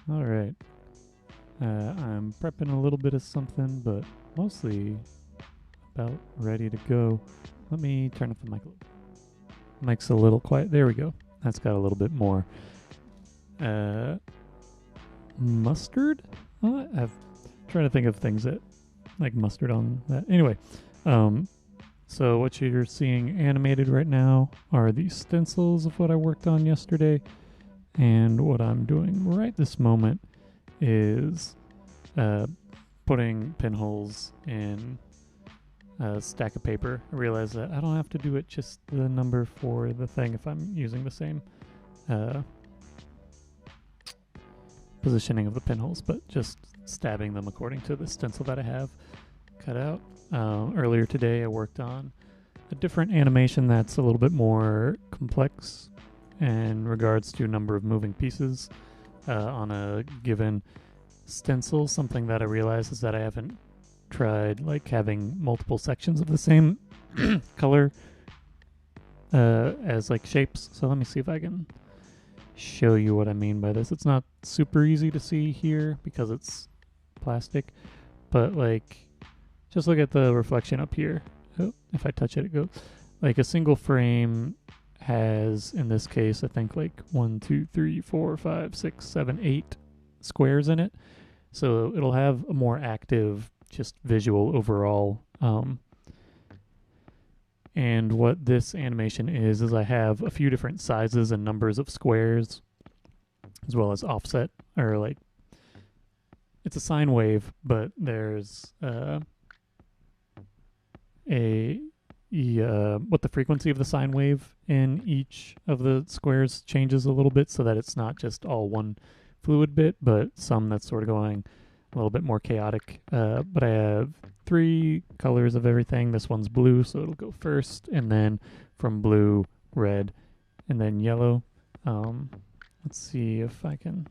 All right. I'm prepping a little bit of something, but mostly about ready to go. Let me turn up the mic a little. Mic's a little quiet. There we go. That's got a little bit more. Mustard? I'm trying to think of things that like mustard on that. Anyway, so what you're seeing animated right now are the stencils of what I worked on yesterday, and what I'm doing right this moment is putting pinholes in a stack of paper. I realize that I don't have to do it just the number for the thing if I'm using the same positioning of the pinholes, but just stabbing them according to the stencil that I have cut out. Earlier today I worked on a different animation that's a little bit more complex in regards to number of moving pieces on a given stencil. Something that I realized is that I haven't tried like having multiple sections of the same color as like shapes. So let me see if I can show you what I mean by this. It's not super easy to see here because it's plastic, but like just look at the reflection up here. Oh, if I touch it, it goes. Like a single frame has, in this case, I think like 1, 2, 3, 4, 5, 6, 7, 8 squares in it. So it'll have a more active, just visual overall. And what this animation is I have a few different sizes and numbers of squares, as well as offset, or like, it's a sine wave, but there's what the frequency of the sine wave in each of the squares changes a little bit, so that it's not just all one fluid bit, but some that's sort of going a little bit more chaotic. But I have 3 colors of everything. This one's blue, so it'll go first, and then from blue, red, and then yellow. Let's see if I can.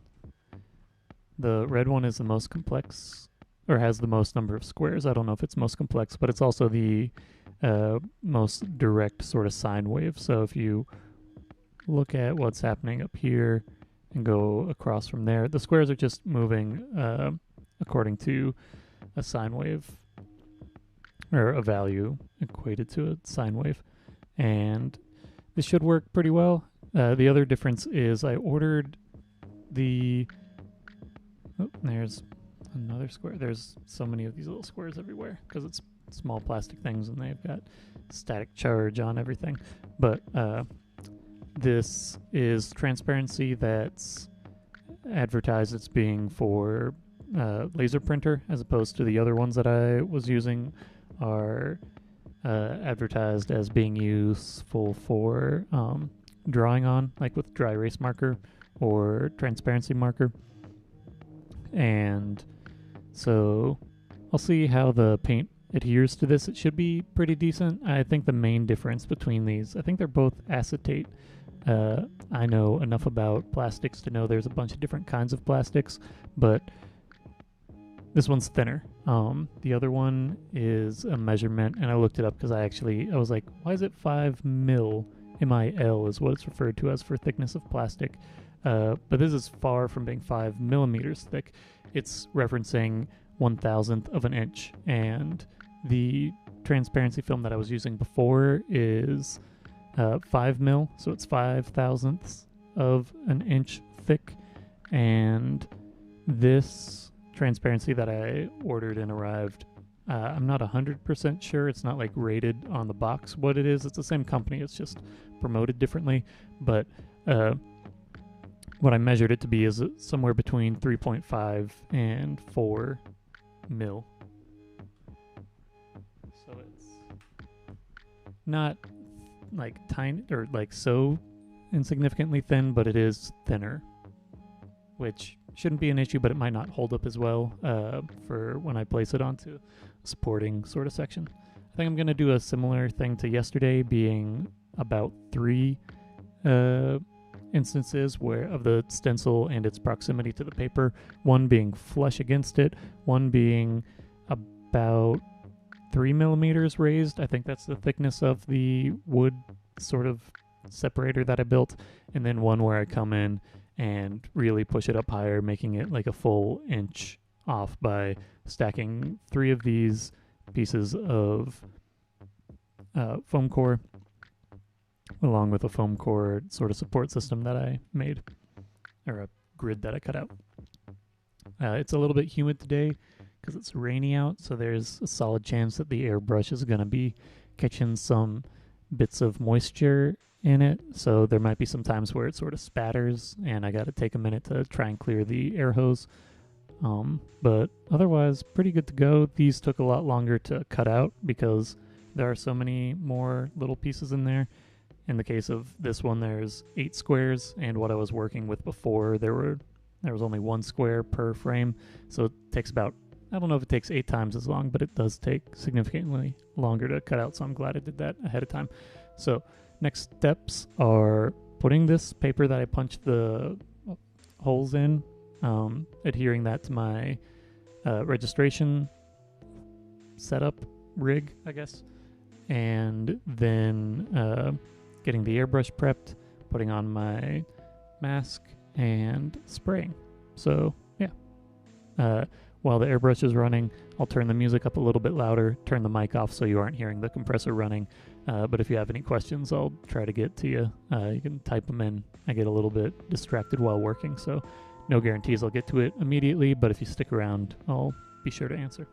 The red one is the most complex, or has the most number of squares. I don't know if it's most complex, but it's also the most direct sort of sine wave. So if you look at what's happening up here and go across from there, the squares are just moving according to a sine wave, or a value equated to a sine wave. And this should work pretty well. The other difference is I ordered the... Oh, there's another square. There's so many of these little squares everywhere because it's small plastic things and they've got static charge on everything. But this is transparency that's advertised as being for laser printer, as opposed to the other ones that I was using are advertised as being useful for drawing on, like with dry erase marker or transparency marker. And so I'll see how the paint adheres to this. It should be pretty decent. I think the main difference between these, I think they're both acetate. I know enough about plastics to know there's a bunch of different kinds of plastics, but this one's thinner. The other one is a measurement, and I looked it up because I was like, why is it 5 mil? MIL is what it's referred to as for thickness of plastic. But this is far from being 5 millimeters thick. It's referencing 1,000th of an inch, and the transparency film that I was using before is 5 mil, so it's 5,000ths of an inch thick. And this transparency that I ordered and arrived, I'm not 100% sure. It's not like rated on the box what it is. It's the same company, it's just promoted differently. But what I measured it to be is somewhere between 3.5 and 4 mil. So it's not like tiny or like so insignificantly thin, but it is thinner, which shouldn't be an issue, but it might not hold up as well for when I place it onto a supporting sort of section. I think I'm going to do a similar thing to yesterday, being about 3 instances where of the stencil and its proximity to the paper, one being flush against it, one being about 3 millimeters raised. I think that's the thickness of the wood sort of separator that I built, and then one where I come in and really push it up higher, making it like a full inch off by stacking 3 of these pieces of foam core along with a foam core sort of support system that I made, or a grid that I cut out. It's a little bit humid today because it's rainy out, so there's a solid chance that the airbrush is going to be catching some bits of moisture in it, so there might be some times where it sort of spatters and I got to take a minute to try and clear the air hose. But otherwise, pretty good to go. These took a lot longer to cut out because there are so many more little pieces in there. In the case of this one, there's 8 squares, and what I was working with before, there was only 1 square per frame, so it takes about, I don't know if it takes 8 times as long, but it does take significantly longer to cut out, so I'm glad I did that ahead of time. So next steps are putting this paper that I punched the holes in, adhering that to my registration setup rig, I guess, and then getting the airbrush prepped, putting on my mask, and spraying. So yeah, while the airbrush is running, I'll turn the music up a little bit louder, turn the mic off so you aren't hearing the compressor running. But if you have any questions, I'll try to get to you. You can type them in. I get a little bit distracted while working, so no guarantees I'll get to it immediately, but if you stick around, I'll be sure to answer.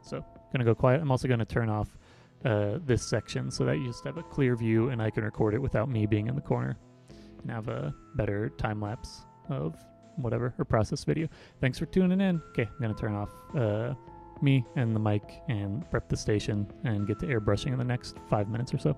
So, gonna go quiet. I'm also gonna turn off this section so that you just have a clear view and I can record it without me being in the corner and have a better time lapse of whatever, or process video. Thanks for tuning in. Okay, I'm gonna turn off me and the mic and prep the station and get to airbrushing in the next 5 minutes or so.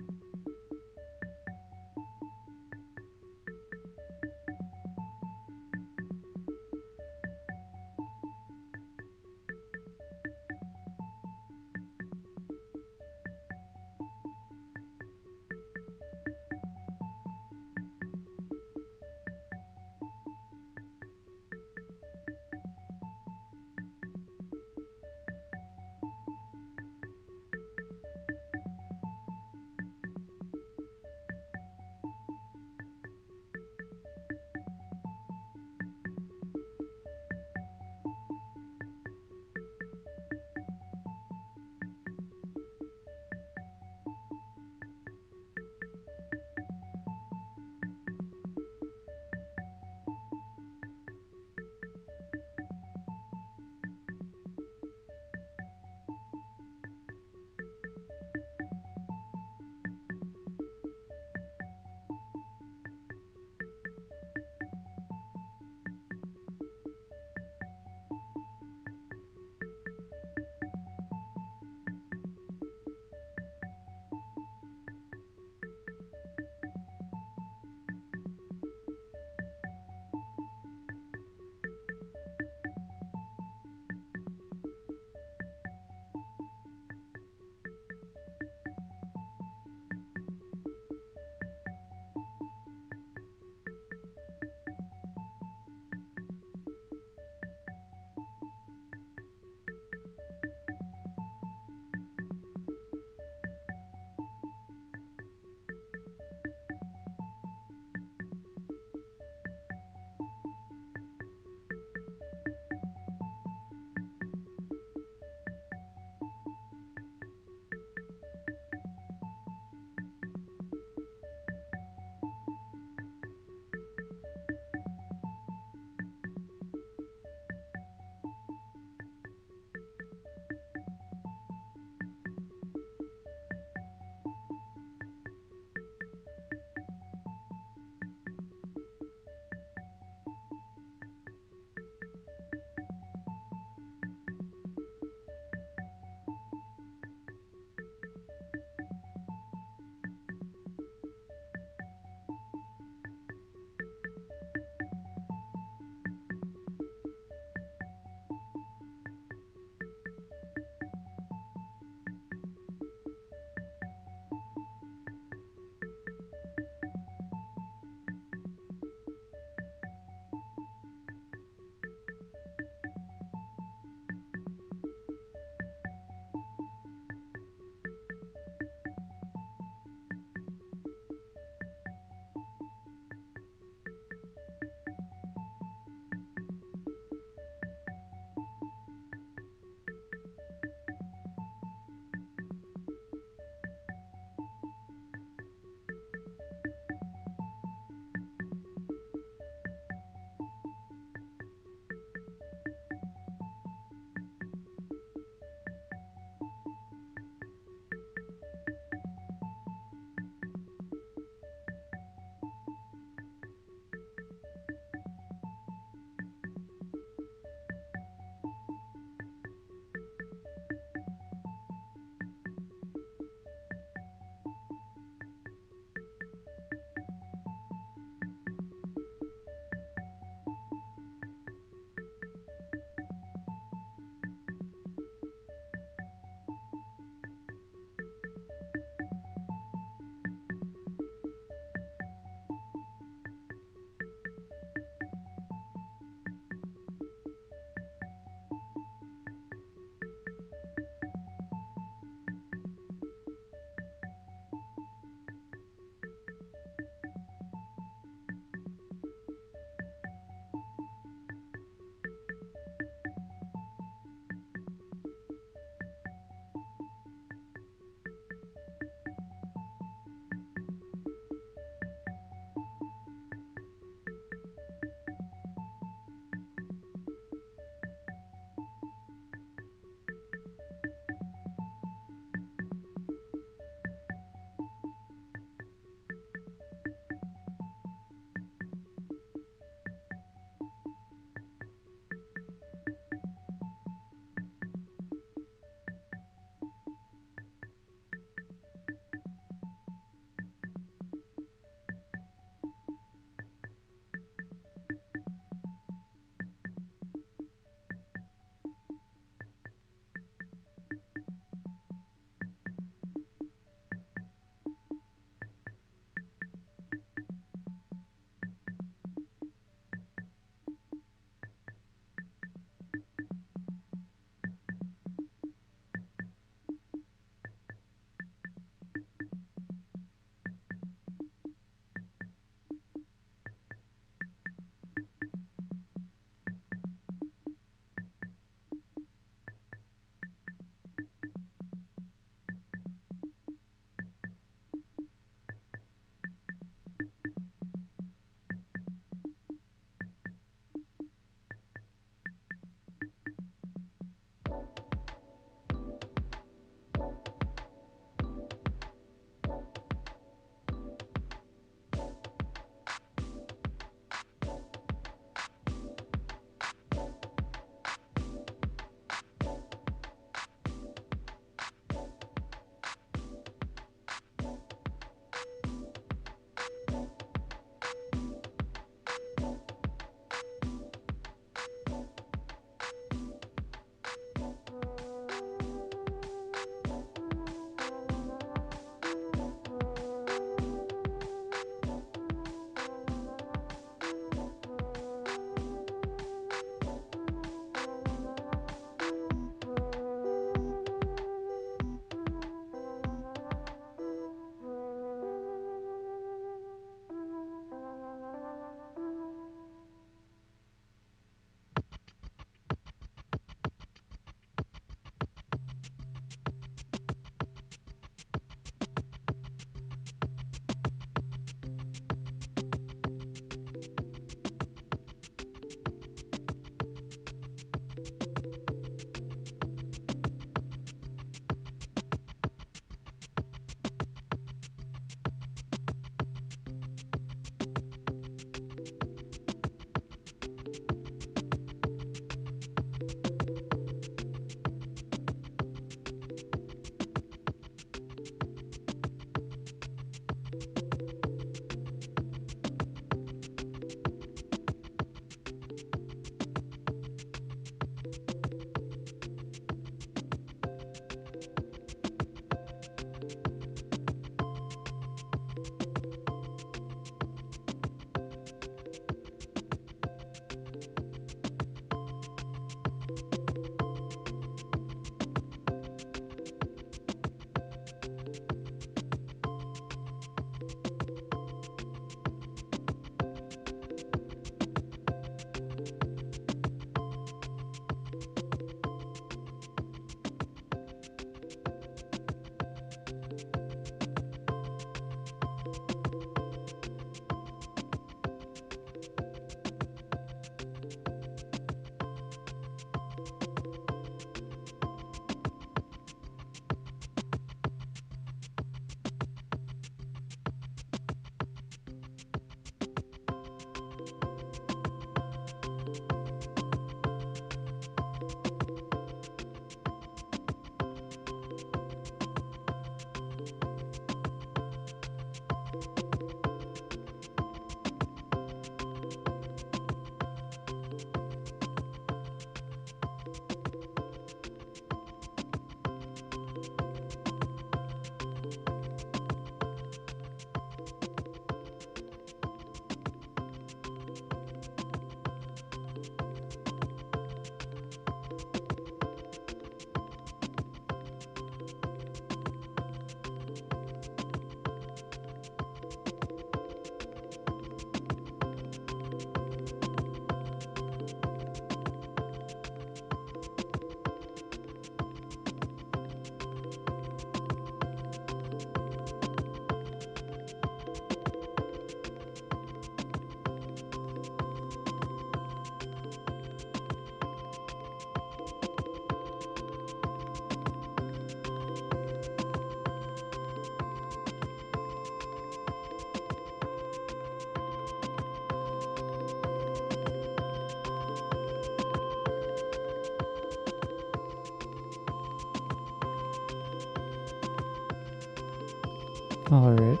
Alright,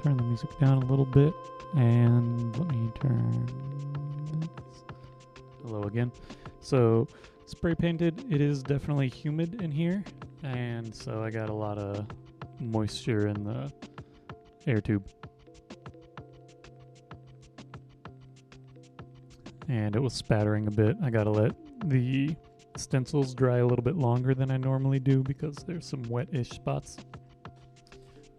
turn the music down a little bit, and let me turn this. Hello again. So, spray painted, it is definitely humid in here, and so I got a lot of moisture in the air tube. And it was spattering a bit. I gotta let the stencils dry a little bit longer than I normally do because there's some wet-ish spots.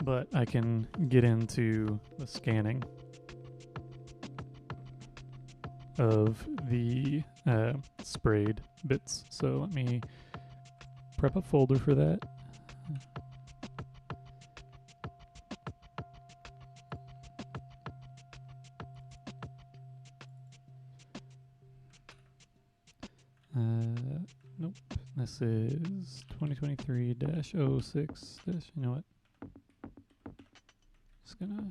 But I can get into the scanning of the sprayed bits. So let me prep a folder for that. Nope. This is 2023-06. You know what? Just gonna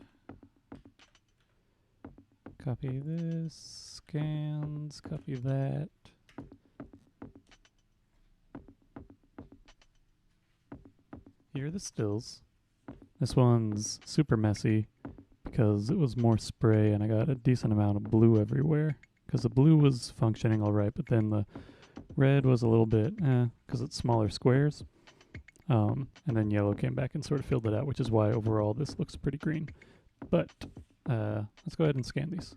copy this, scans, copy that. Here are the stills. This one's super messy because it was more spray and I got a decent amount of blue everywhere. Because the blue was functioning alright, but then the red was a little bit because it's smaller squares. And then yellow came back and sort of filled it out, which is why overall this looks pretty green. But let's go ahead and scan these.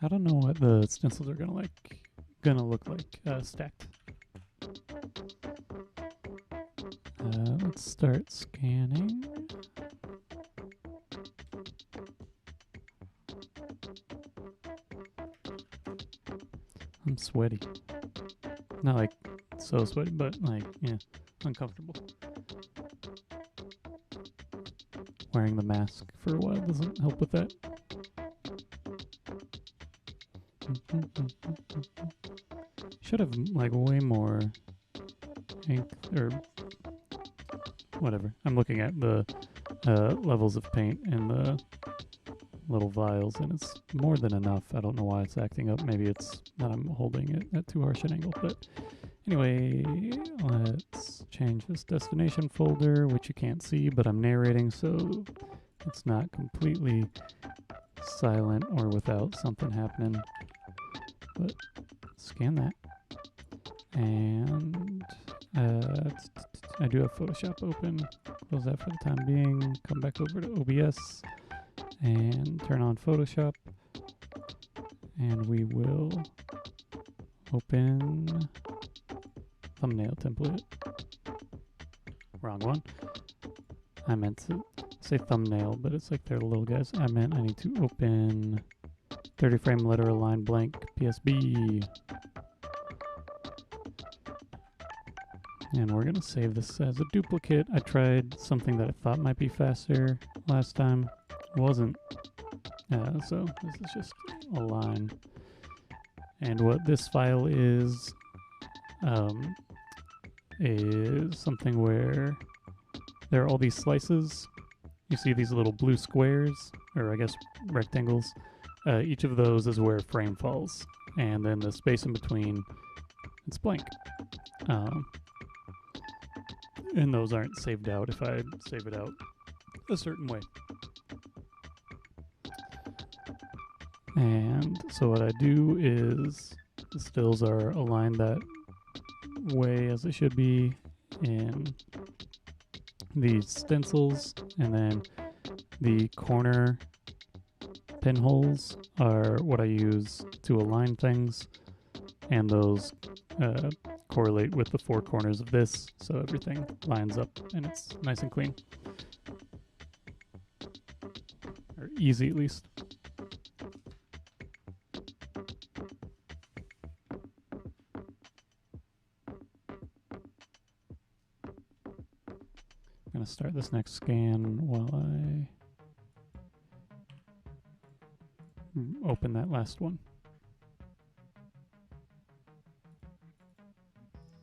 I don't know what the stencils are gonna look like stacked. Let's start scanning. I'm sweaty. Not like so sweaty, but like, yeah, uncomfortable. Wearing the mask for a while doesn't help with that. Should have like way more ink or whatever. I'm looking at the levels of paint in the little vials and it's more than enough. I don't know why it's acting up. Maybe it's that I'm holding it at too harsh an angle. But anyway, let's change this destination folder, which you can't see, but I'm narrating so it's not completely silent or without something happening. But scan that. And I do have Photoshop open. Close that for the time being. Come back over to OBS and turn on Photoshop. And we will open thumbnail template. Wrong one. I meant to say thumbnail, but it's like they're the little guys. I need to open 30 frame letter align blank PSB. And we're going to save this as a duplicate. I tried something that I thought might be faster last time. It wasn't. So this is just a line. And what this file is something where there are all these slices. You see these little blue squares, or I guess rectangles. Each of those is where frame falls. And then the space in between, it's blank. And those aren't saved out if I save it out a certain way. And so what I do is the stills are aligned that way as they should be in these stencils, and then the corner pinholes are what I use to align things, and those correlate with the four corners of this, so everything lines up and it's nice and clean. Or easy at least. I'm going to start this next scan while I open that last one.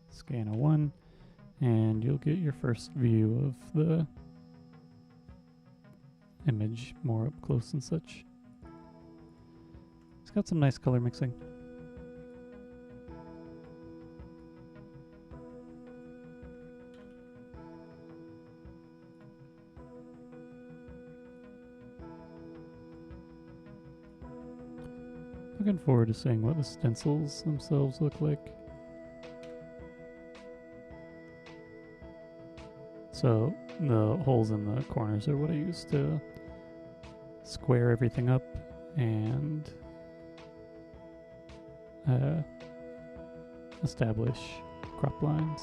Scan a 1, and you'll get your first view of the image more up close and such. It's got some nice color mixing. Looking forward to seeing what the stencils themselves look like. So the holes in the corners are what I use to square everything up and establish crop lines.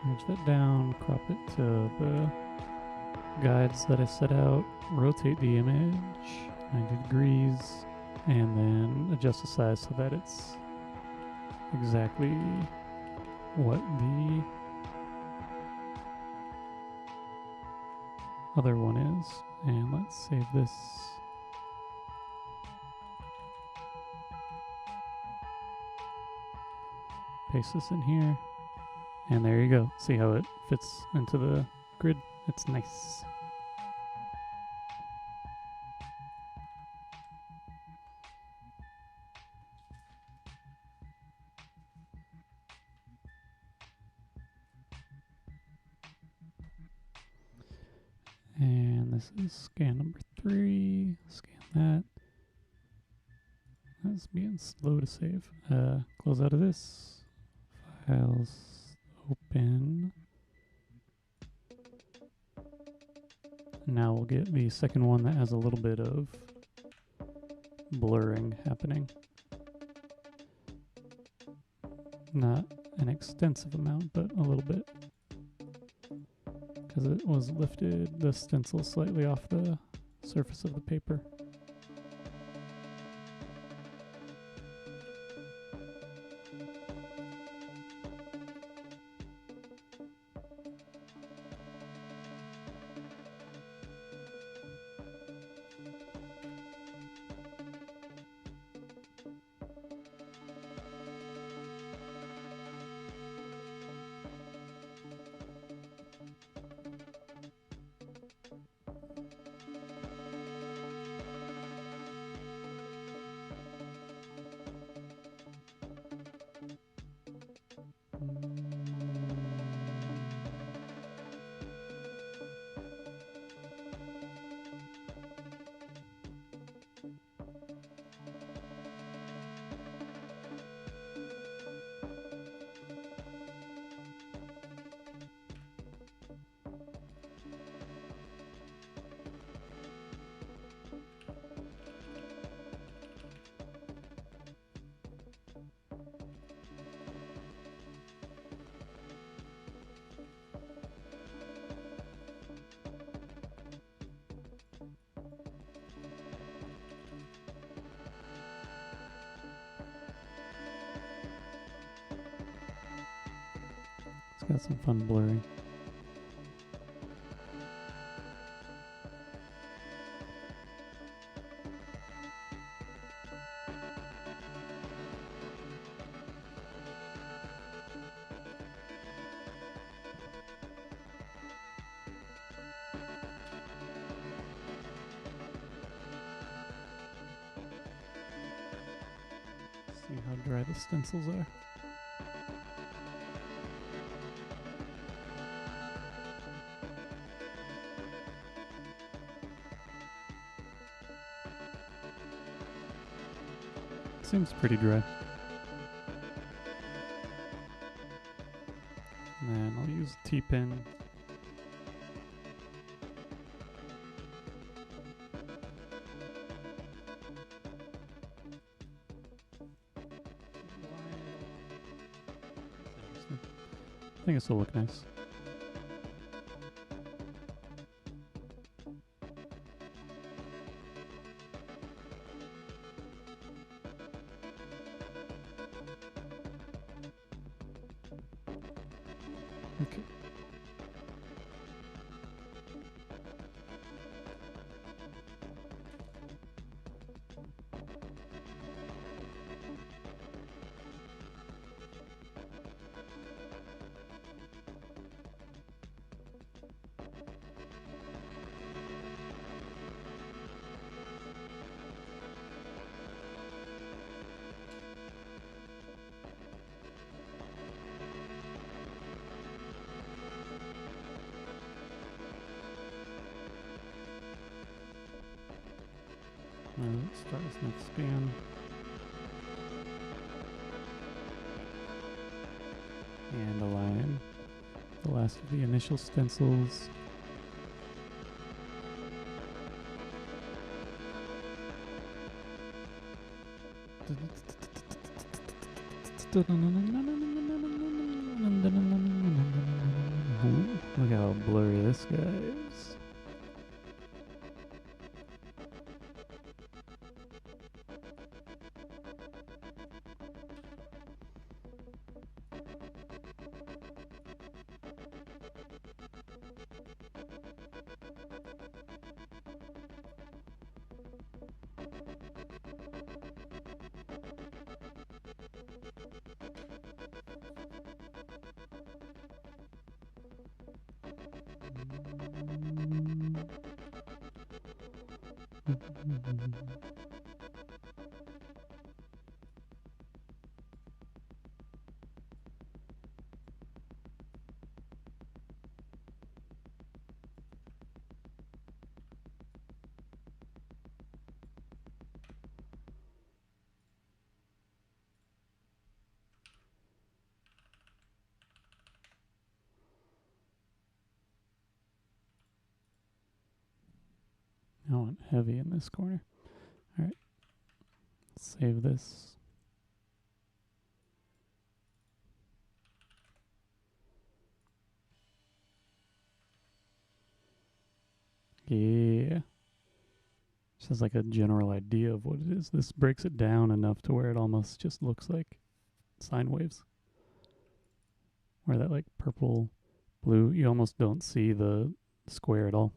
Merge that down, crop it to the guides that I set out, rotate the image 90 degrees, and then adjust the size so that it's exactly what the other one is. And let's save this. Paste this in here. And there you go. See how it fits into the grid? It's nice. And this is scan number 3. Scan that. That's being slow to save. Close out of this. Files. Open. Now we'll get the second one that has a little bit of blurring happening. Not an extensive amount, but a little bit. Because it was lifted the stencil slightly off the surface of the paper. It's got some fun blurring. See how dry the stencils are. Seems pretty dry. And then I'll use a T-pin. I think this will look nice. Okay. Let's start this next scan. And align the last of the initial stencils. Ooh, look how blurry this guy is. I want heavy in this corner. Alright, save this. Yeah. Just has like a general idea of what it is. This breaks it down enough to where it almost just looks like sine waves. Where that like purple, blue, you almost don't see the square at all.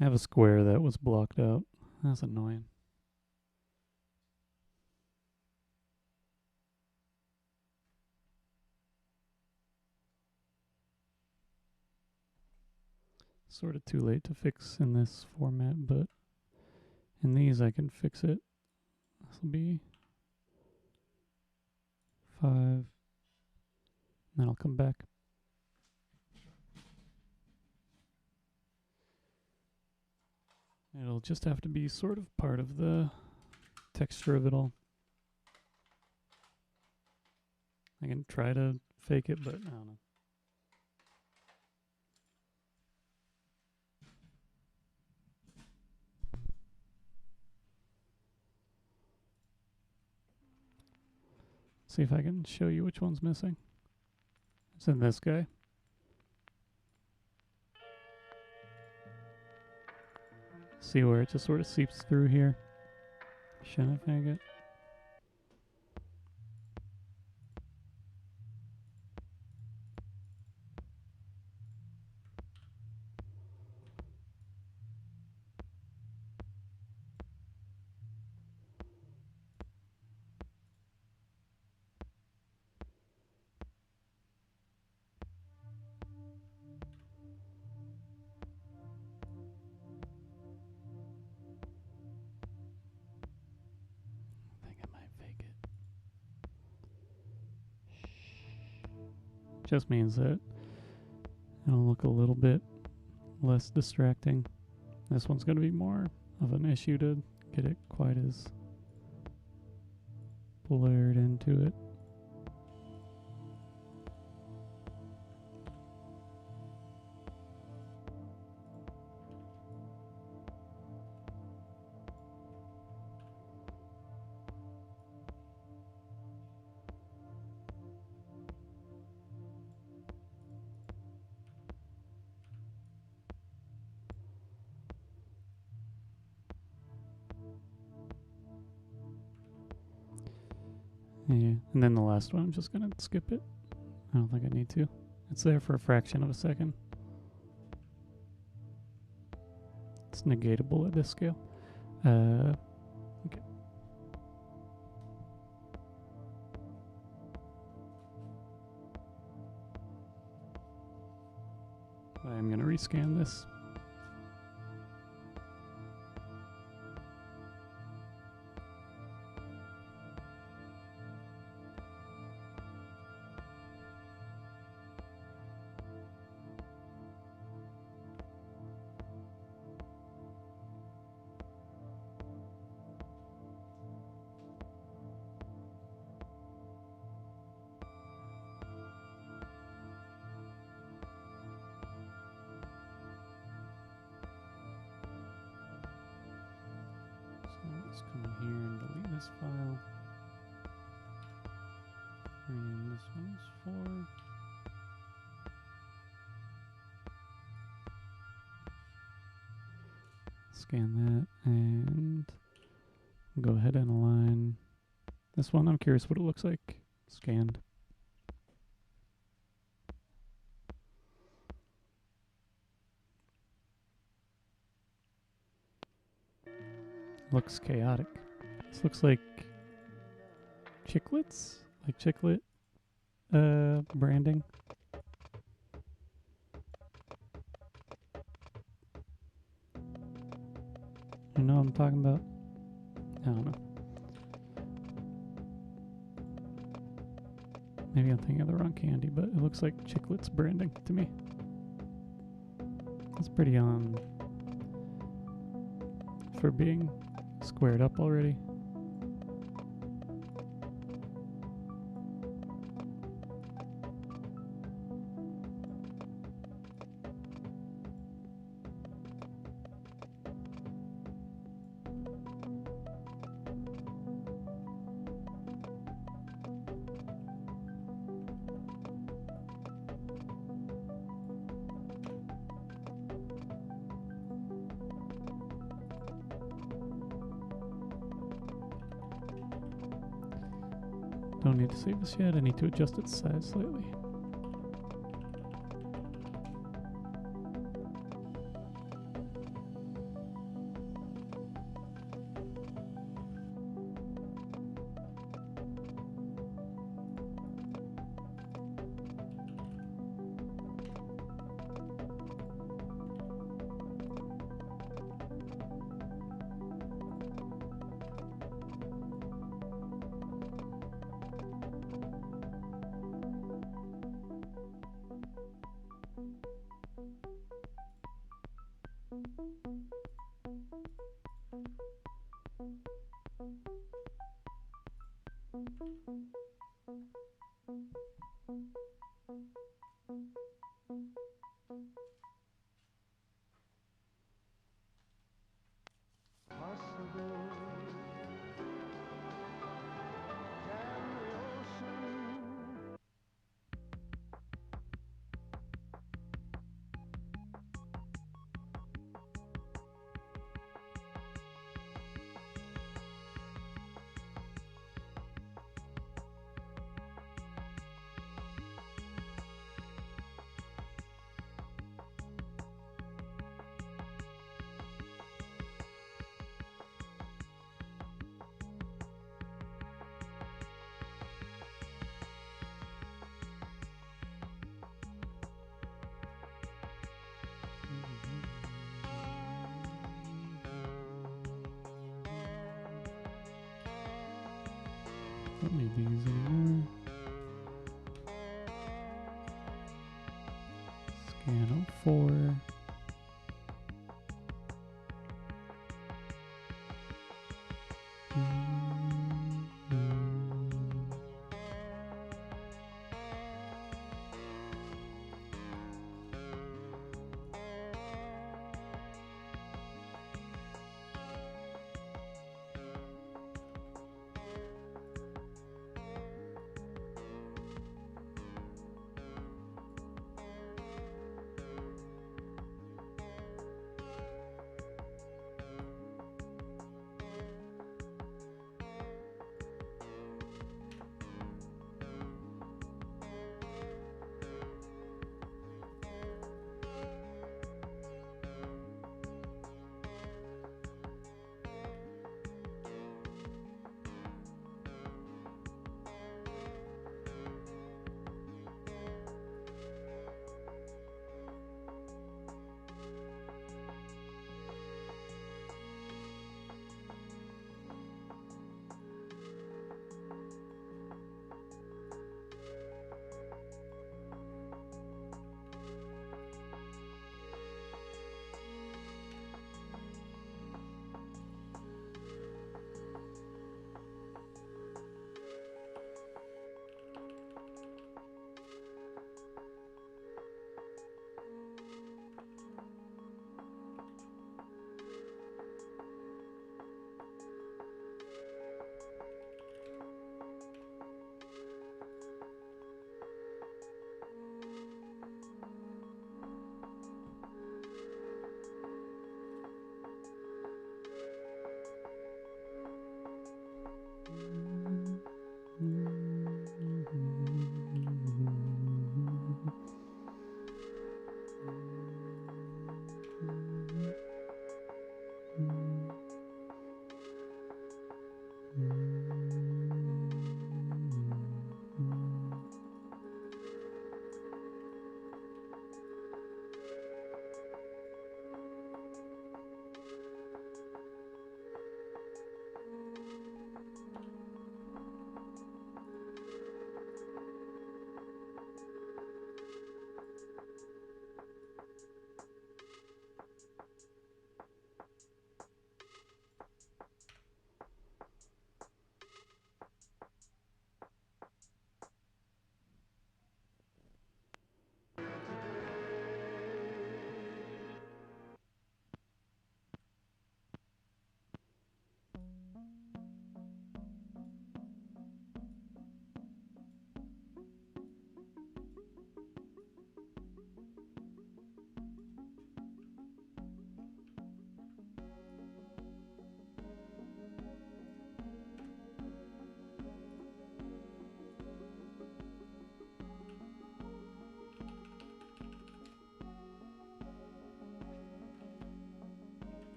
I have a square that was blocked out. That's annoying. Sort of too late to fix in this format, but in these I can fix it. This will be 5. Then I'll come back. It'll just have to be sort of part of the texture of it all. I can try to fake it, but I don't know. See if I can show you which one's missing. It's in this guy. See where it just sort of seeps through here? Shenanigans. Just means that it'll look a little bit less distracting. This one's going to be more of an issue to get it quite as blurred into it. Yeah, and then the last one, I'm just going to skip it. I don't think I need to. It's there for a fraction of a second. It's negatable at this scale. Okay. I'm going to rescan this. Let's come in here and delete this file. And this one's 4. Scan that and go ahead and align this one. I'm curious what it looks like scanned. Looks chaotic. This looks like chiclets, like chiclet branding. You know what I'm talking about? I don't know. Maybe I'm thinking of the wrong candy, but it looks like chiclets branding to me. It's pretty on for being squared up already. Don't need to save this yet. I need to adjust its size slightly. Don't need these anymore. Channel 4.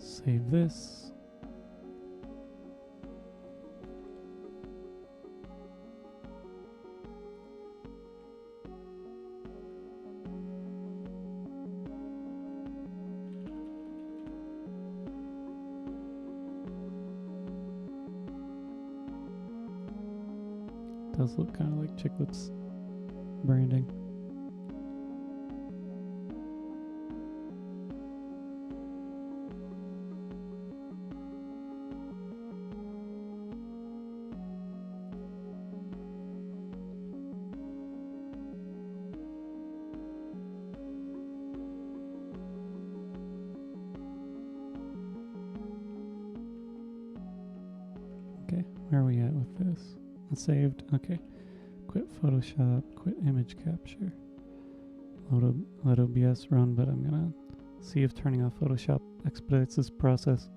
Save this. Does look kind of like Chiclet's branding. Okay, where are we at with this? Saved. Okay. Quit Photoshop. Quit image capture. Let OBS run, but I'm gonna see if turning off Photoshop expedites this process.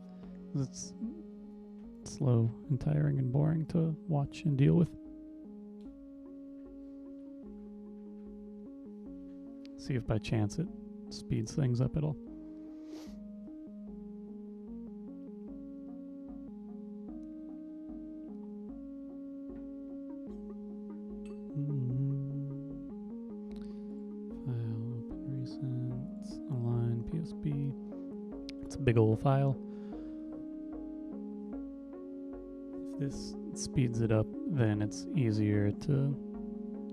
It's slow and tiring and boring to watch and deal with. See if by chance it speeds things up at all. File, open recent, align, PSB. It's a big old file. If this speeds it up, then it's easier to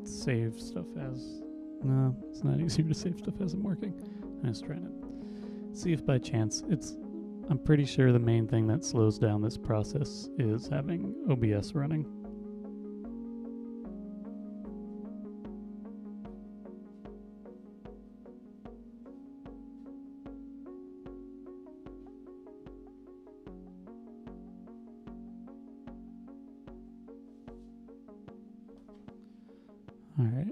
save stuff as... No, it's not easier to save stuff as I'm working. I'm just trying to see if by chance it's... I'm pretty sure the main thing that slows down this process is having OBS running. Alright.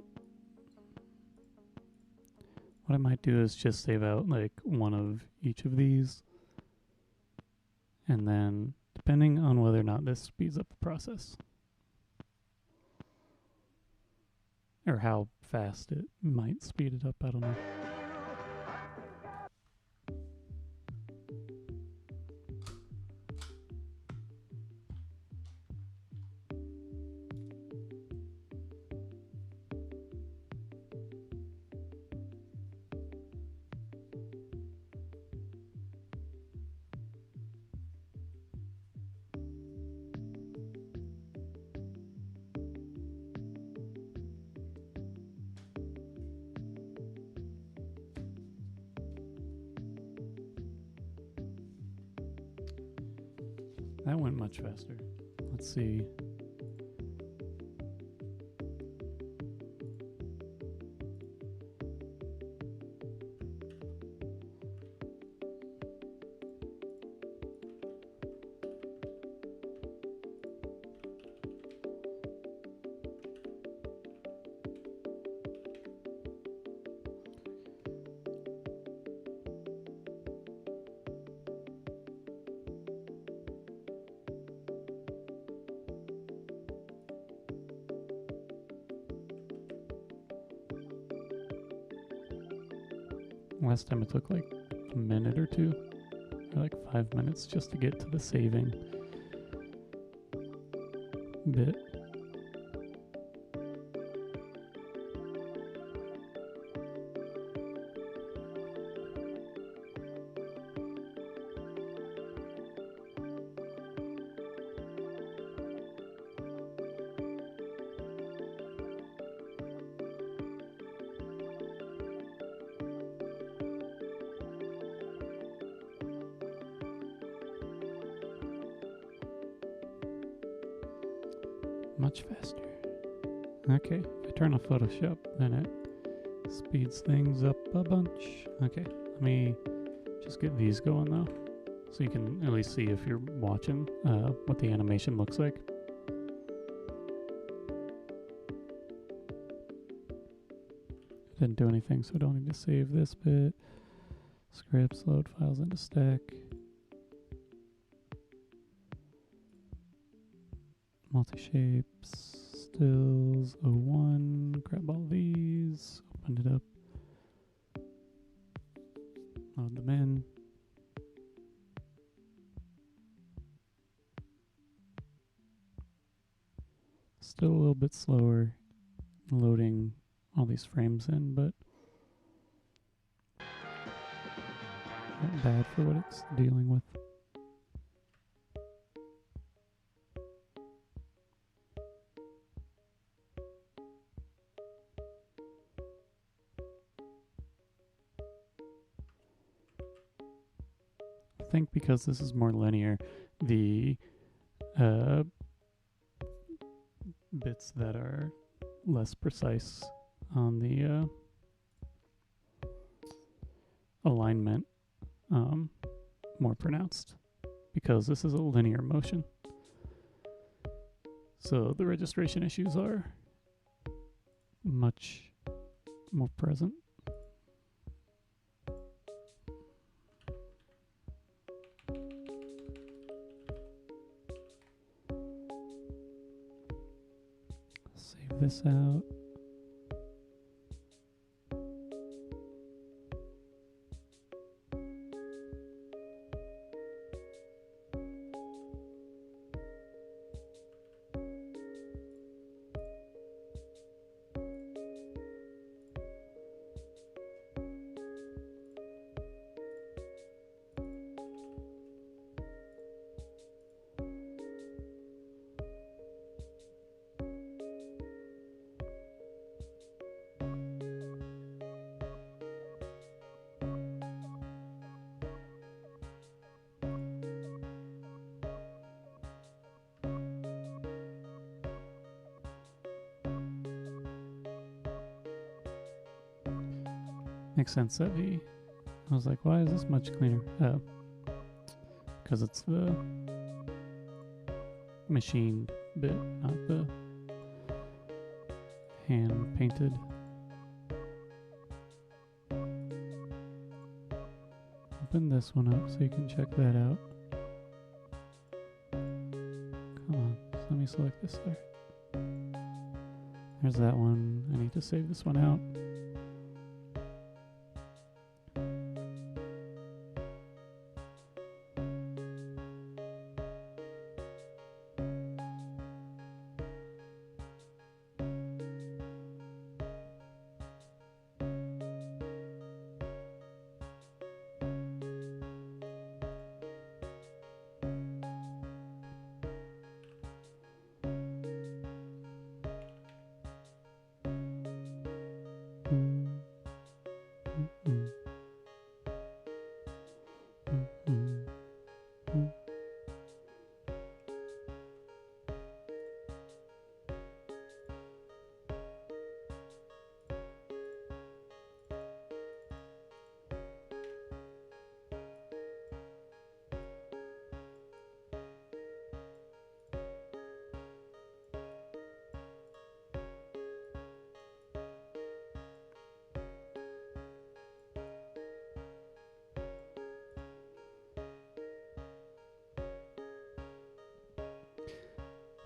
What I might do is just save out like one of each of these. And then, depending on whether or not this speeds up the process, or how fast it might speed it up, I don't know. That went much faster. Let's see. Last time it took like a minute or two, or like 5 minutes just to get to the saving bit. Much faster. Okay, if I turn off Photoshop, then it speeds things up a bunch. Okay, let me just get these going though, so you can at least see if you're watching what the animation looks like. Didn't do anything, so I don't need to save this bit. Scripts, load files into stack. Multi-shapes, stills, 01, grab all these, open it up, load them in. Still a little bit slower loading all these frames in, but not bad for what it's dealing with. I think because this is more linear, the bits that are less precise on the alignment more pronounced, because this is a linear motion. So the registration issues are much more present. Save this out. Makes sense that I was like, why is this much cleaner? Because it's the machined bit, not the hand painted. Open this one up so you can check that out. Come on, just let me select this there. There's that one. I need to save this one out.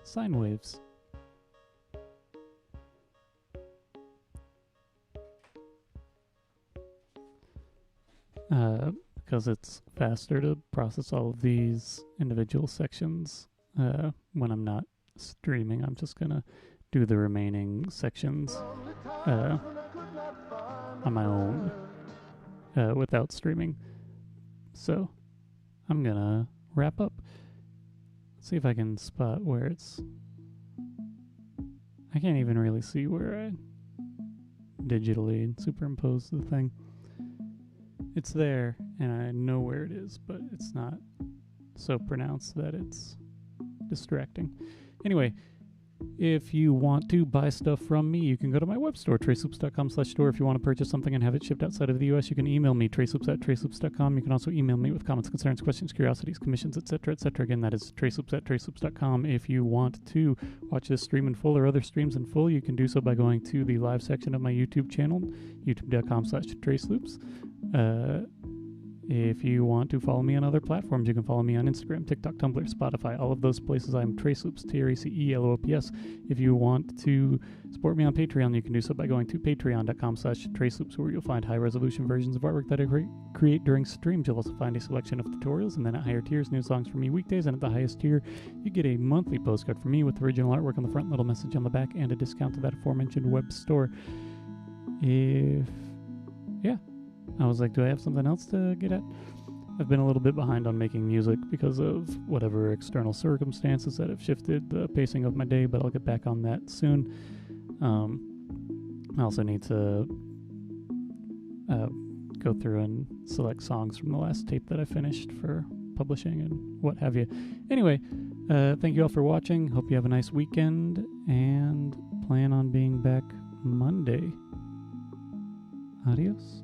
Sine waves. Because it's faster to process all of these individual sections when I'm not streaming. I'm just gonna do the remaining sections on my own without streaming. So I'm gonna wrap up. See if I can spot where it's... I can't even really see where I digitally superimpose the thing. It's there, and I know where it is, but it's not so pronounced that it's distracting. Anyway, if you want to buy stuff from me, you can go to my web store, traceloops.com/store. If you want to purchase something and have it shipped outside of the U.S., you can email me, traceloops@traceloops.com. You can also email me with comments, concerns, questions, curiosities, commissions, etc., etc. Again, that is traceloops@traceloops.com. If you want to watch this stream in full or other streams in full, you can do so by going to the live section of my YouTube channel, youtube.com/traceloops. If you want to follow me on other platforms, you can follow me on Instagram, TikTok, Tumblr, Spotify, all of those places. I'm Traceloops, TRACELOOPS. If you want to support me on Patreon, you can do so by going to patreon.com/Traceloops, where you'll find high-resolution versions of artwork that I create during streams. You'll also find a selection of tutorials, and then at higher tiers, new songs from me weekdays, and at the highest tier, you get a monthly postcard from me with original artwork on the front, little message on the back, and a discount to that aforementioned web store. I was like, do I have something else to get at? I've been a little bit behind on making music because of whatever external circumstances that have shifted the pacing of my day, but I'll get back on that soon. I also need to go through and select songs from the last tape that I finished for publishing and what have you. Anyway, thank you all for watching. Hope you have a nice weekend, and plan on being back Monday. Adios.